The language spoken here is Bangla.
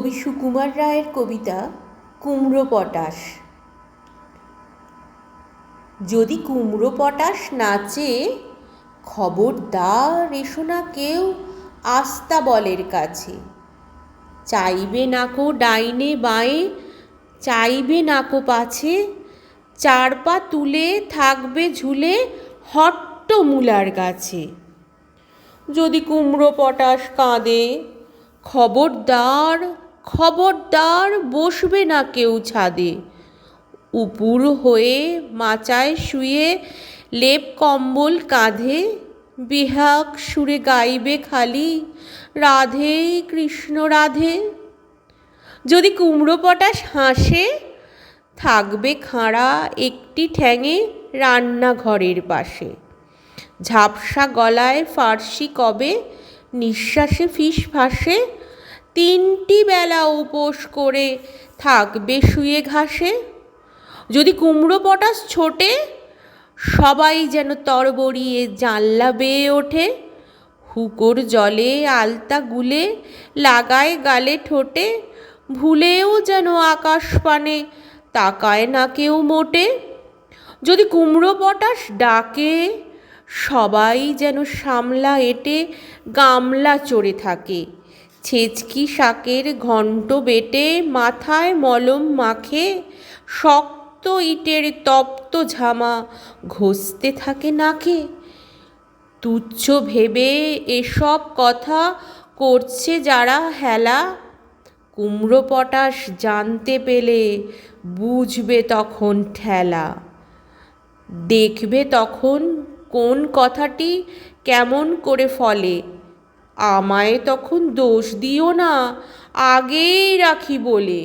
কবি সুকুমার রায়ের কবিতা কুমড়ো পটাশ। যদি কুমড়ো পটাশ নাচে, খবরদার এসো না কেউ আস্তাবলের কাছে। চাইবে নাকো ডাইনে বাঁয়ে, চাইবে নাকো পাছে, চার পা তুলে থাকবে ঝুলে হট্টমূলার গাছে। যদি কুমড়ো পটাশ কাঁদে, খবরদার খবরদার বসবে না কেউ ছাদে। উপুর হয়ে মাচায় শুয়ে লেপ কম্বল কাঁধে, বেহাগ সুরে গাইবে খালি রাধে কৃষ্ণ রাধে। যদি কুমড়ো পটাশ হাসে, থাকবে খাঁড়া একটি ঠ্যাঙে রান্নাঘরের পাশে। ঝাপসা গলায় ফার্সি কবে, নিঃশ্বাসে ফিসফাসে, 3টি বেলা উপোস করে থাকবে শুয়ে ঘাসে। যদি কুমড়ো পটাশ ছোটে, সবাই যেন তরবরিয়ে জানলা বেয়ে ওঠে। হুকোর জলে আলতা গুলে লাগায় গালে ঠোঁটে, ভুলেও যেন আকাশ পানে তাকায় না কেউ মোটে। যদি কুমড়ো পটাশ ডাকে, সবাই যেন সামলা এঁটে গামলা চড়ে থাকে। ছেচকি শাকের ঘণ্ট বেটে মাথায় মলম মাখে, শক্ত ইটের তপ্ত ঝামা ঘষতে থাকে নাকে। তুচ্ছ ভেবে এসব কথা করছে যারা হেলা, কুমড়ো পটাশ জানতে পেলে বুঝবে তখন ঠেলা। দেখবে তখন কোন কথাটি কেমন করে ফলে, আমায় তখন দোষ দিও না আগেই রাখি বলে।